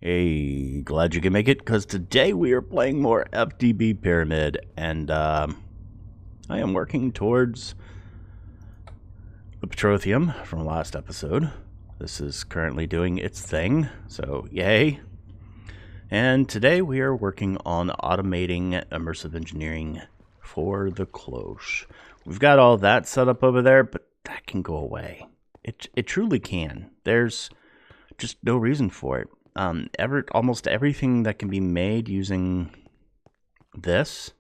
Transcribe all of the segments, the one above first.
Hey, glad you can make it, because today we are playing more FTB Pyramid, and I am working towards the Petroleum from last episode. This is currently doing its thing, so yay. And today we are working on automating immersive engineering for the Cloche. We've got all that set up over there, but that can go away. It truly can. There's just no reason for it. Almost everything that can be made using this,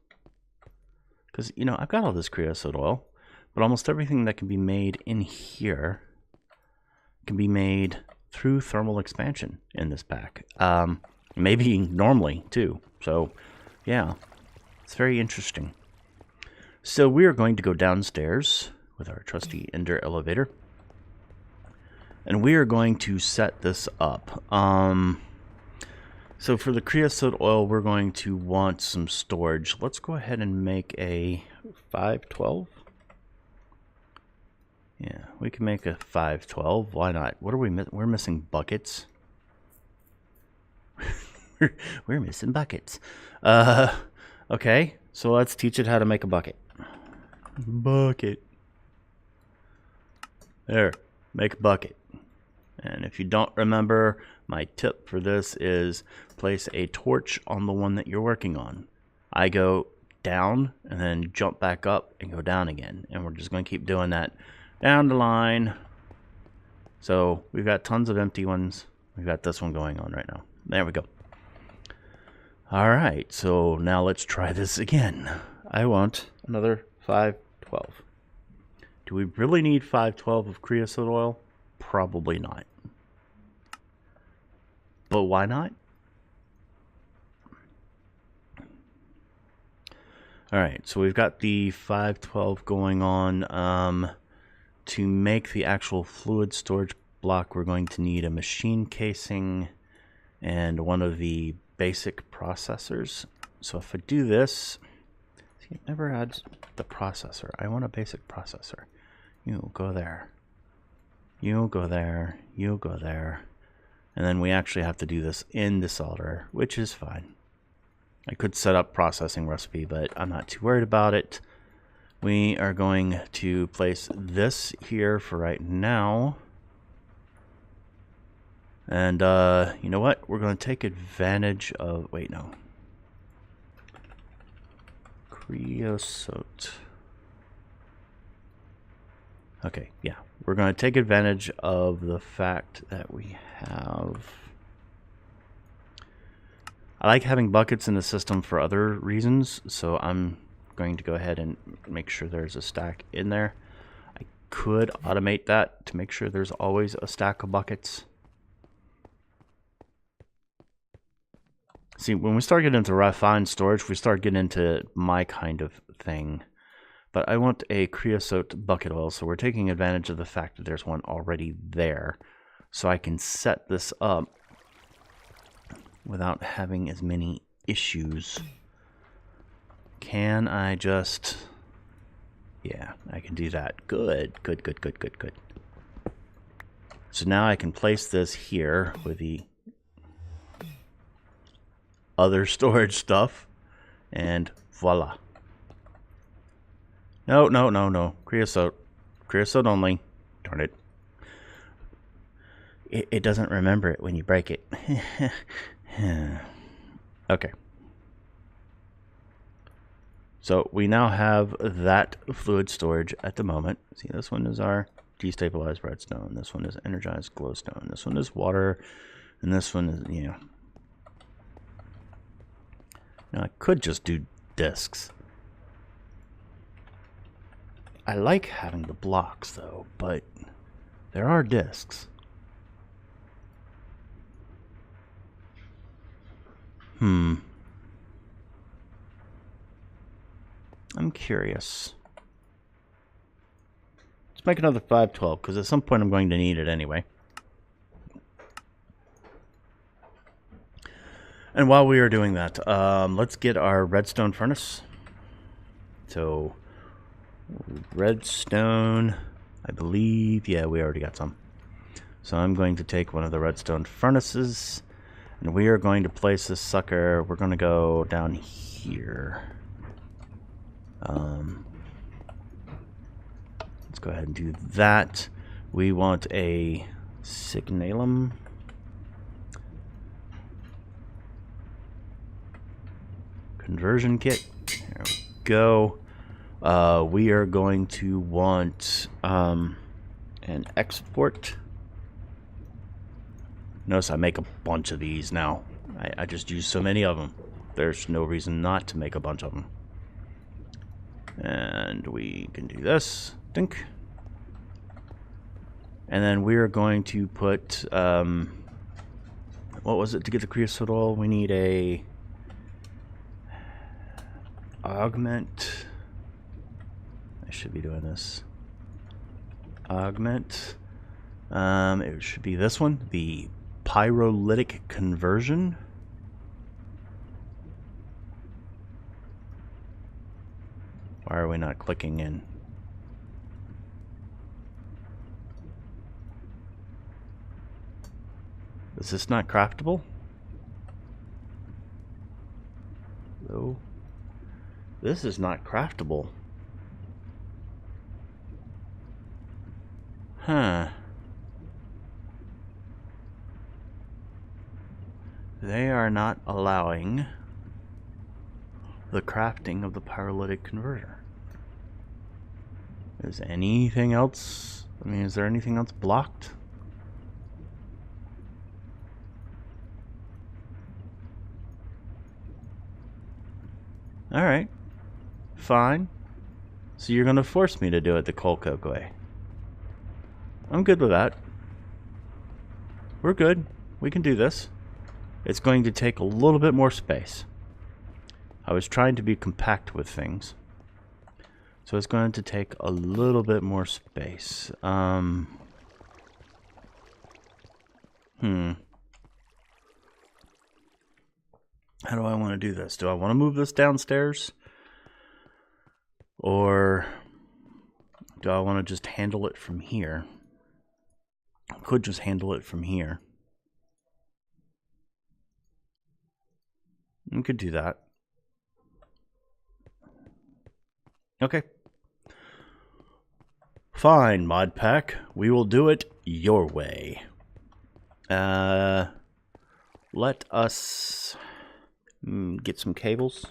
because I've got all this creosote oil, but almost everything that can be made in here can be made through thermal expansion in this pack. Maybe normally too. So yeah, it's very interesting. So we are going to go downstairs with our trusty Ender elevator. And we are going to set this up. So for the creosote oil, we're going to want some storage. Let's go ahead and make a 512. Yeah, we can make a 512. Why not? What are we missing? We're missing buckets. We're missing buckets. Okay, so let's teach it how to make a bucket. Bucket. There, make a bucket. And if you don't remember, my tip for this is place a torch on the one that you're working on. I go down and then jump back up and go down again. And we're just going to keep doing that down the line. So we've got tons of empty ones. We've got this one going on right now. There we go. All right, so now let's try this again. I want another 512. Do we really need 512 of creosote oil? Probably not. But why not? Alright, so we've got the 512 going on. To make the actual fluid storage block, we're going to need a machine casing and one of the basic processors. So if I do this, see, it never adds the processor. I want a basic processor. You go there. You'll go there, you'll go there, and then we actually have to do this in this order, which is fine. I could set up processing recipe, but I'm not too worried about it. We are going to place this here for right now. And you know what? We're going to take advantage of, wait, no. Creosote. Okay, yeah. We're going to take advantage of the fact that we have... I like having buckets in the system for other reasons, so I'm going to go ahead and make sure there's a stack in there. I could automate that to make sure there's always a stack of buckets. See, when we start getting into refined storage, we start getting into my kind of thing. But I want a creosote bucket oil, so we're taking advantage of the fact that there's one already there. So I can set this up without having as many issues. Can I just... Yeah, I can do that. Good, good, good, good, good, good. So now I can place this here with the other storage stuff. And voila. No, no, no, no. Creosote. Creosote only. Darn it. It doesn't remember it when you break it. Okay. So we now have that fluid storage at the moment. See, this one is our destabilized redstone. This one is energized glowstone. This one is water. And this one is, Now I could just do discs. I like having the blocks though, but there are discs. I'm curious. Let's make another 512, because at some point I'm going to need it anyway. And while we are doing that, let's get our redstone furnace. So... redstone, I believe, yeah, we already got some. So I'm going to take one of the redstone furnaces And we are going to place this sucker, we're going to go down here. Let's go ahead and do that. We want a signalum. Conversion kit. There we go. We are going to want an export. Notice I make a bunch of these now. I just use so many of them. There's no reason not to make a bunch of them. And we can do this. Think. And then we are going to put, what was it to get the creosote oil? We need a augment. I should be doing this. Augment. It should be this one, the pyrolytic conversion. Why are we not clicking in? Is this not craftable? No. This is not craftable. Huh. They are not allowing the crafting of the pyrolytic converter. Is anything else? I mean, is there anything else blocked? Alright. Fine. So you're going to force me to do it the coal coke way. I'm good with that. We're good. We can do this. It's going to take a little bit more space. I was trying to be compact with things. So it's going to take a little bit more space. How do I want to do this? Do I want to move this downstairs? Or do I want to just handle it from here? I could just handle it from here. We could do that. Okay. Fine, mod pack. We will do it your way. Let us get some cables.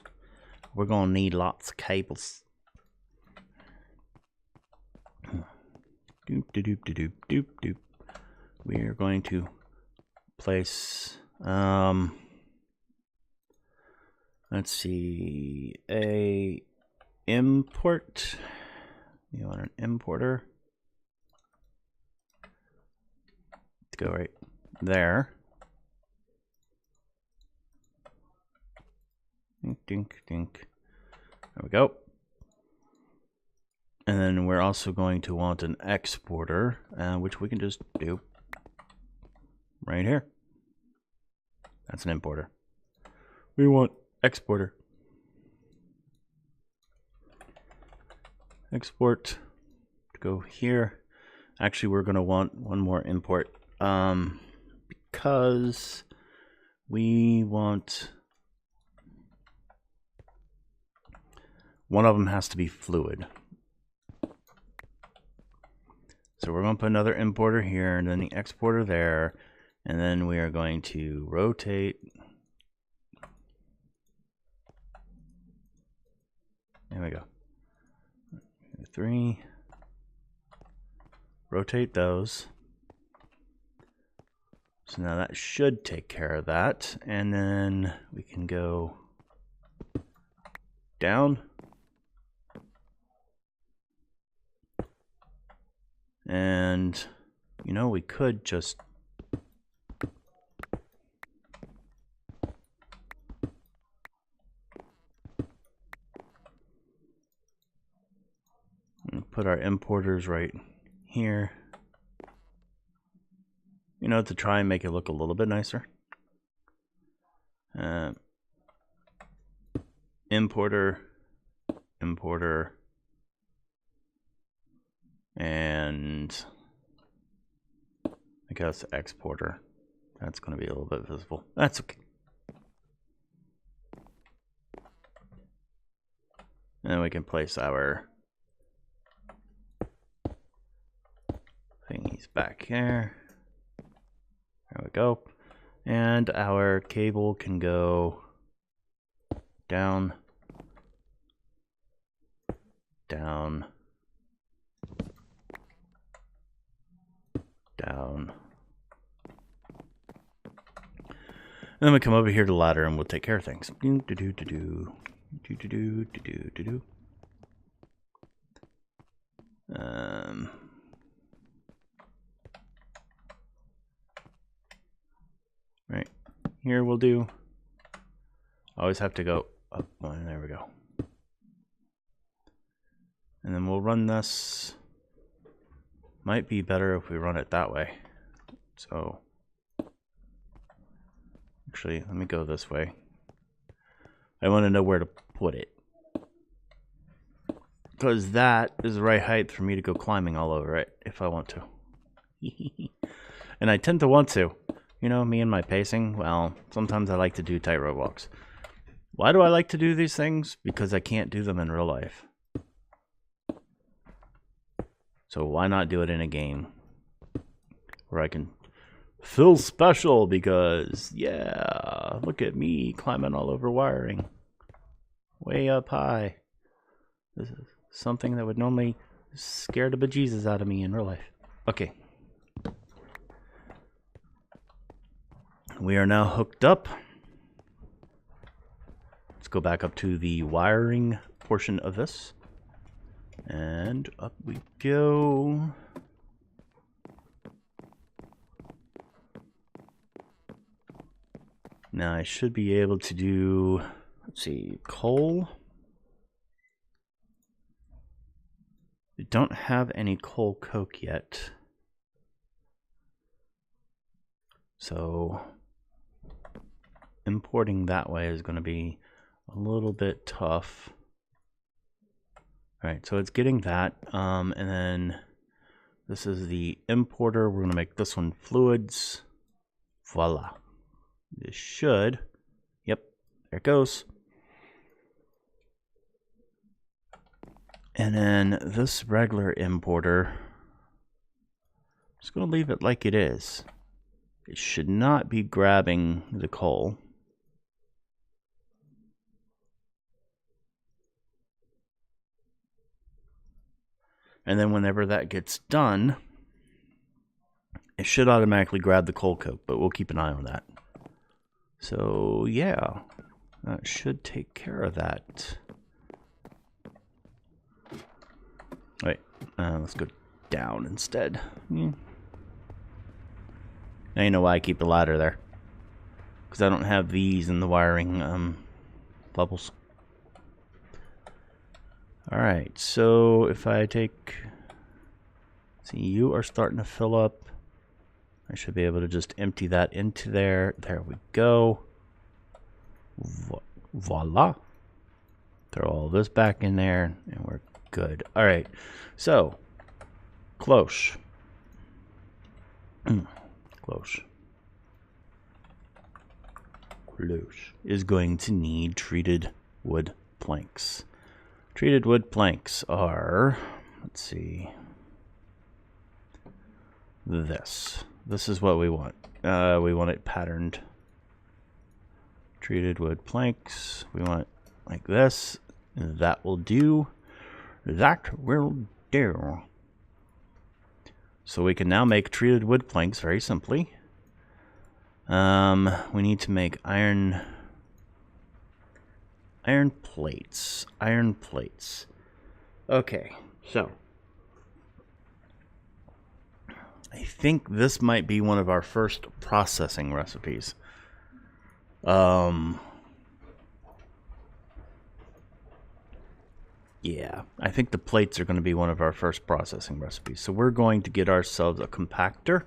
We're gonna need lots of cables. Doop doop doop doop doop. We are going to place let's see, a import. You want an importer? Let's go right there. Dink, dink, dink. There we go. And then we're also going to want an exporter, which we can just do right here. That's an importer. We want exporter. Export to go here. Actually, we're going to want one more import because we want one of them has to be fluid. So we're going to put another importer here and then the exporter there, and then we are going to rotate. There we go. 3. Rotate those. So now that should take care of that. And then we can go down. And, you know, we could just put our importers right here. You know, to try and make it look a little bit nicer. Importer, importer, and I guess exporter. That's going to be a little bit visible. That's okay. And then we can place our thingies back here. There we go. And our cable can go down, down, down. And then we come over here to the ladder and we'll take care of things. Right here we'll do. Always have to go up one. There we go. And then we'll run this. Might be better if we run it that way. So actually, let me go this way. I want to know where to put it, because that is the right height for me to go climbing all over it if I want to. And I tend to want to. You know, me and my pacing, well, sometimes I like to do tightrope walks. Why do I like to do these things? Because I can't do them in real life. So why not do it in a game where I can feel special because, yeah, look at me climbing all over wiring. Way up high. This is something that would normally scare the bejesus out of me in real life. Okay. We are now hooked up. Let's go back up to the wiring portion of this. And up we go. Now I should be able to do, let's see, coal. We don't have any coal coke yet. So importing that way is going to be a little bit tough. All right, so it's getting that. And then this is the importer. We're going to make this one fluids. Voila. This should. Yep, there it goes. And then this regular importer, I'm just going to leave it like it is. It should not be grabbing the coal. And then whenever that gets done, it should automatically grab the coal coke, but we'll keep an eye on that. So yeah, that should take care of that. Wait, let's go down instead. Now you know why I keep the ladder there. Because I don't have these in the wiring bubbles. Alright, so if I take... See, you are starting to fill up. I should be able to just empty that into there. There we go. Voila. Throw all this back in there, and we're good. Alright, so, Cloche. Cloche. Cloche is going to need treated wood planks. Treated wood planks are, let's see, this. This is what we want. We want it patterned. Treated wood planks. We want it like this. That will do. That will do. So we can now make treated wood planks very simply. We need to make iron plates. Iron plates. Okay, so I think this might be one of our first processing recipes. Yeah, I think the plates are going to be one of our first processing recipes. So we're going to get ourselves a compactor.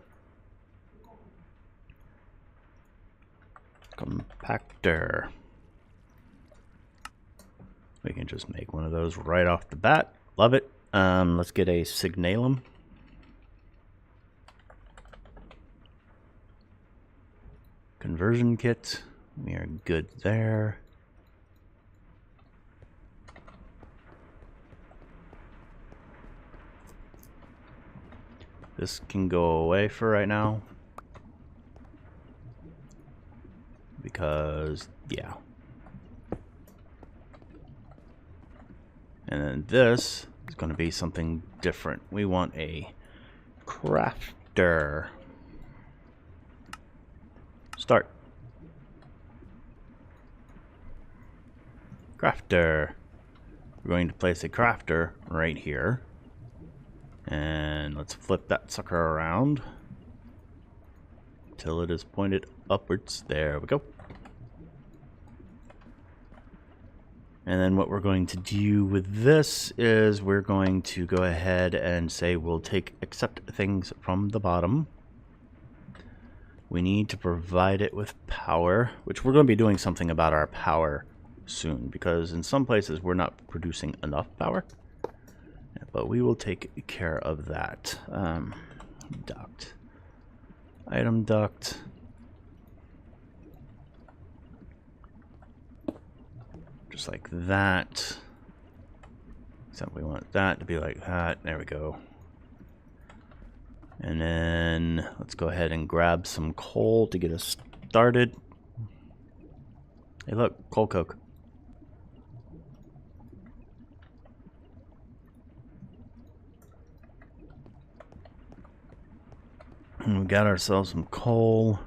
Compactor. We can just make one of those right off the bat. Love it. Let's get a signalum. Conversion kit. We are good there. This can go away for right now. Because, yeah. And then this is going to be something different. We want a crafter. Start. Crafter. We're going to place a crafter right here. And let's flip that sucker around until it is pointed upwards. There we go. And then what we're going to do with this is we're going to go ahead and say we'll accept things from the bottom. We need to provide it with power, which we're going to be doing something about our power soon, because in some places we're not producing enough power. But we will take care of that. Duct. Item duct. Just like that. Except we want that to be like that. There we go. And then let's go ahead and grab some coal to get us started. Hey look, coal coke. And we got ourselves some coal.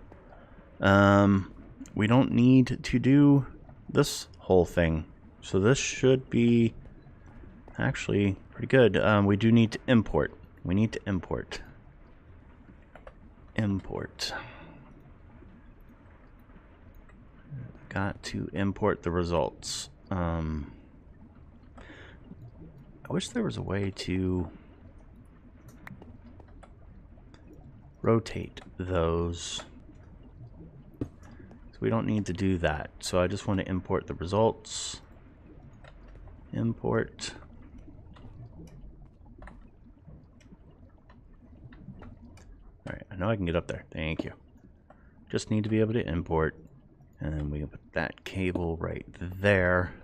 We don't need to do this whole thing. So this should be actually pretty good. We do need to import. We need to import. Got to import the results. I wish there was a way to rotate those. So we don't need to do that. So I just want to import the results. Import. Alright, I know I can get up there. Thank you. Just need to be able to import. And then we can put that cable right there.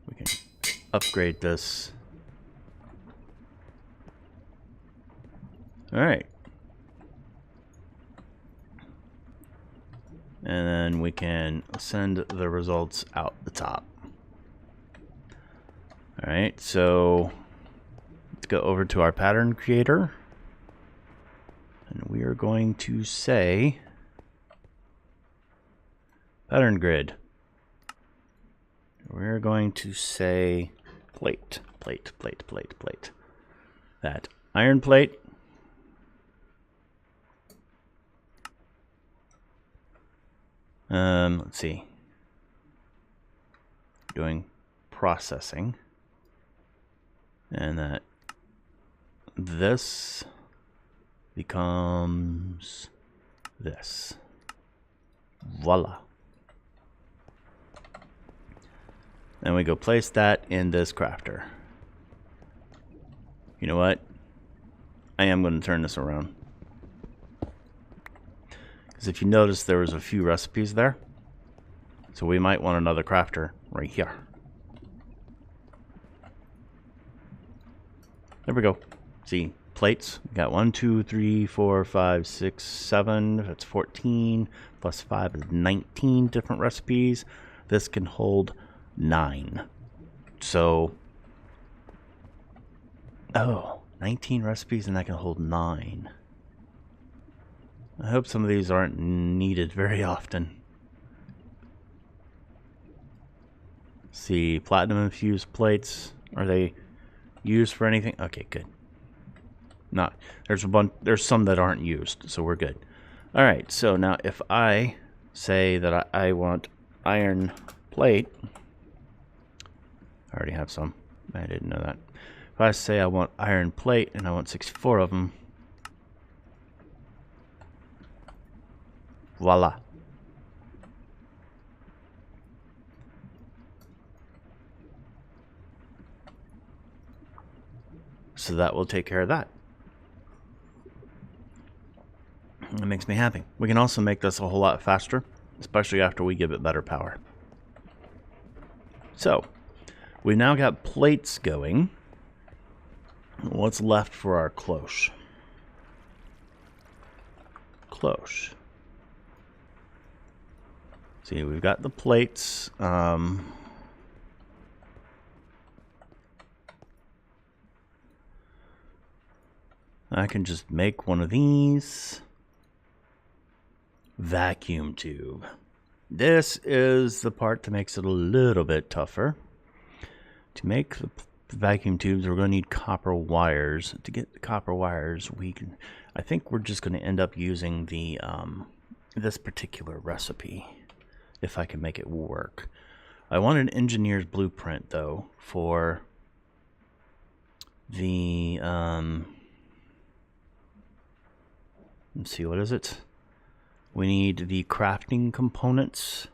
We can upgrade this. Alright. And then we can send the results out the top. Alright, so let's go over to our pattern creator. And we are going to say pattern grid. We're going to say plate. That iron plate. Let's see. Doing processing. And that this becomes this. Voila. Then we go place that in this crafter. You know what? I am going to turn this around. Because if you notice, there was a few recipes there. So we might want another crafter right here. There we go. See, plates. We got 1, 2, 3, 4, 5, 6, 7. That's 14. Plus 5 is 19 different recipes. This can hold 9. So, 19 recipes, and that can hold 9. I hope some of these aren't needed very often. See, platinum infused plates. Are they used for anything? Okay, good. Not. There's some that aren't used, so we're good. All right. So now, if I say that I want iron plate, I already have some. I didn't know that. If I say I want iron plate and I want 64 of them, voila. So that will take care of that. It makes me happy. We can also make this a whole lot faster, especially after we give it better power. So, we've now got plates going. What's left for our cloche? Cloche. See, we've got the plates. I can just make one of these. Vacuum tube. This is the part that makes it a little bit tougher. To make the vacuum tubes, we're going to need copper wires. To get the copper wires, I think we're just going to end up using the this particular recipe, if I can make it work. I want an engineer's blueprint though for the let's see, what is it? We need the crafting components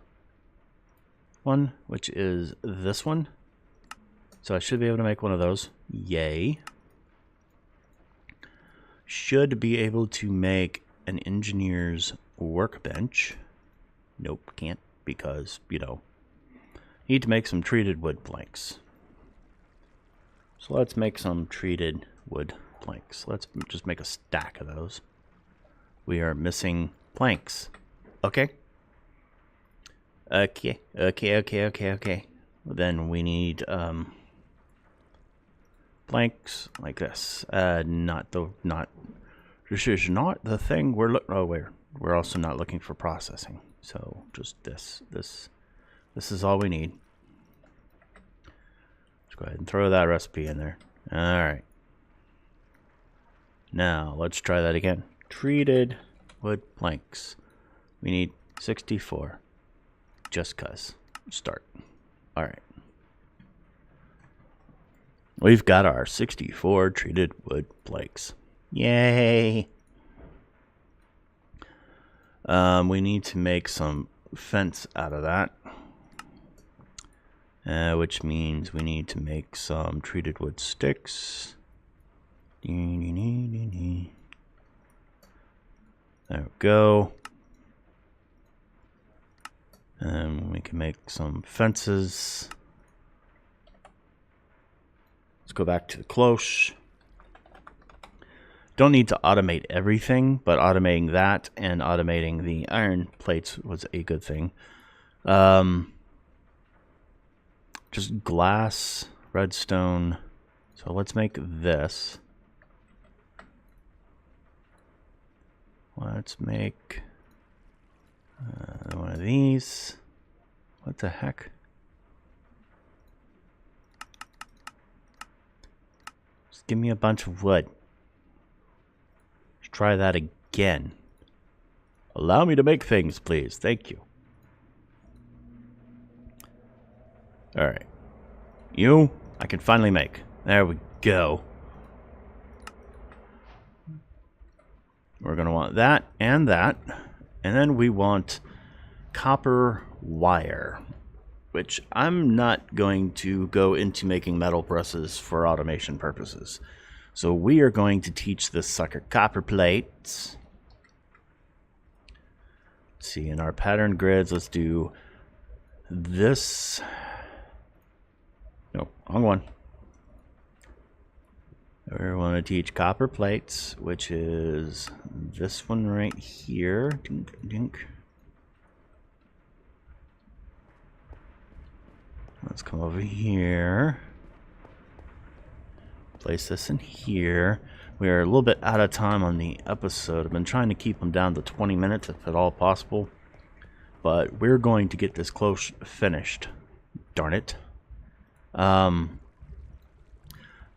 one, which is this one. So I should be able to make one of those. Yay. Should be able to make an engineer's workbench. Nope, can't, because, you know, need to make some treated wood planks. So let's make some treated wood planks. Let's just make a stack of those. We are missing planks. Okay. Okay. Then we need planks like this. This is not the thing we're looking. Oh, we're also not looking for processing. So just this is all we need. Let's go ahead and throw that recipe in there. All right. Now let's try that again. Treated wood planks. We need 64. Just cuz. Start. All right. We've got our 64 treated wood planks. Yay! We need to make some fence out of that. Which means we need to make some treated wood sticks. There we go. And we can make some fences. Let's go back to the cloche. Don't need to automate everything, but automating that and automating the iron plates was a good thing. Just glass, redstone. So let's make this. Let's make one of these. What the heck? Just give me a bunch of wood. Let's try that again. Allow me to make things, please. Thank you. Alright. You, I can finally make. There we go. We're going to want that. And then we want copper wire, which I'm not going to go into making metal presses for automation purposes. So we are going to teach this sucker copper plates. Let's see, in our pattern grids, let's do this. No, wrong one. We want to teach copper plates, which is this one right here. Dink, dink. Let's come over here. Place this in here. We are a little bit out of time on the episode. I've been trying to keep them down to 20 minutes if at all possible. But we're going to get this close finished. Darn it.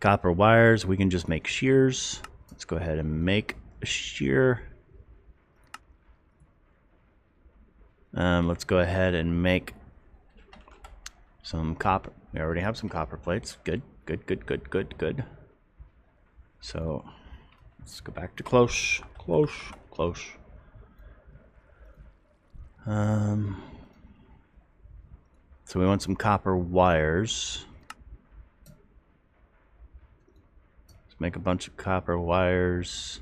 Copper wires, we can just make shears. Let's go ahead and make a shear. Let's go ahead and make some copper. We already have some copper plates. Good. So let's go back to cloche. So we want some copper wires. Let's make a bunch of copper wires.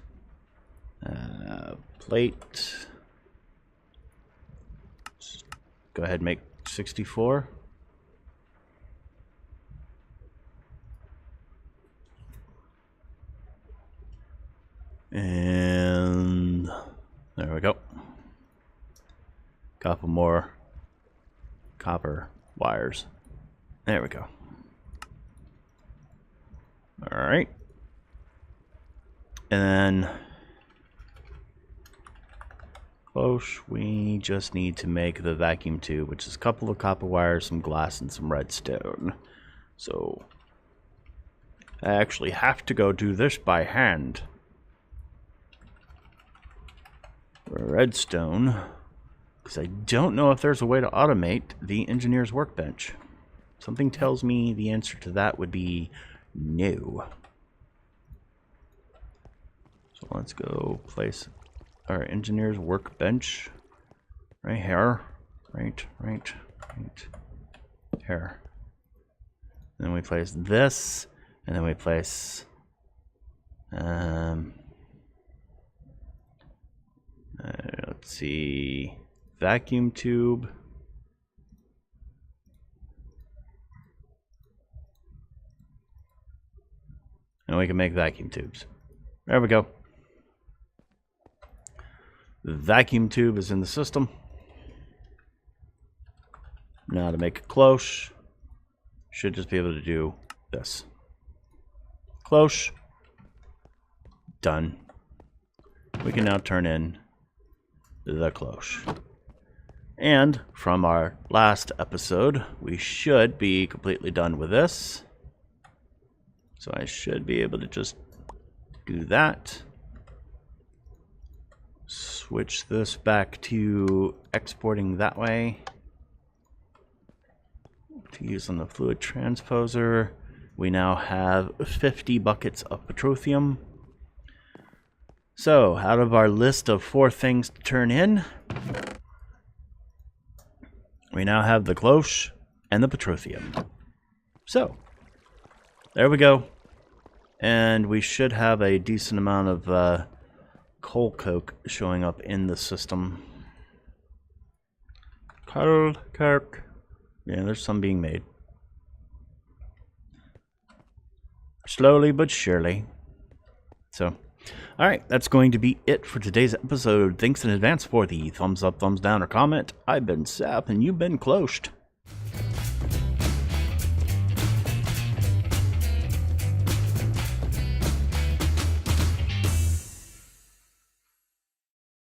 Plate. Just go ahead and make 64. And there we go. Couple more copper wires. There we go. All right. And then Cloche, we just need to make the vacuum tube, which is a couple of copper wires, some glass, and some redstone. So I actually have to go do this by hand. Redstone, because I don't know if there's a way to automate the engineer's workbench. Something tells me the answer to that would be no. So let's go place our engineer's workbench right here. Right here. Then we place this, and then we place let's see, vacuum tube. And we can make vacuum tubes. There we go. The vacuum tube is in the system. Now to make a cloche, should just be able to do this. Cloche. Done. We can now turn in the cloche. And from our last episode, we should be completely done with this. So I should be able to just do that. Switch this back to exporting that way. To use on the fluid transposer, we now have 50 buckets of petroleum. So, out of our list of 4 things to turn in, we now have the cloche and the petroleum. So, there we go. And we should have a decent amount of coal coke showing up in the system. Coal coke. Yeah, there's some being made. Slowly but surely. So, alright, that's going to be it for today's episode. Thanks in advance for the thumbs up, thumbs down, or comment. I've been Sap, and you've been Closhed.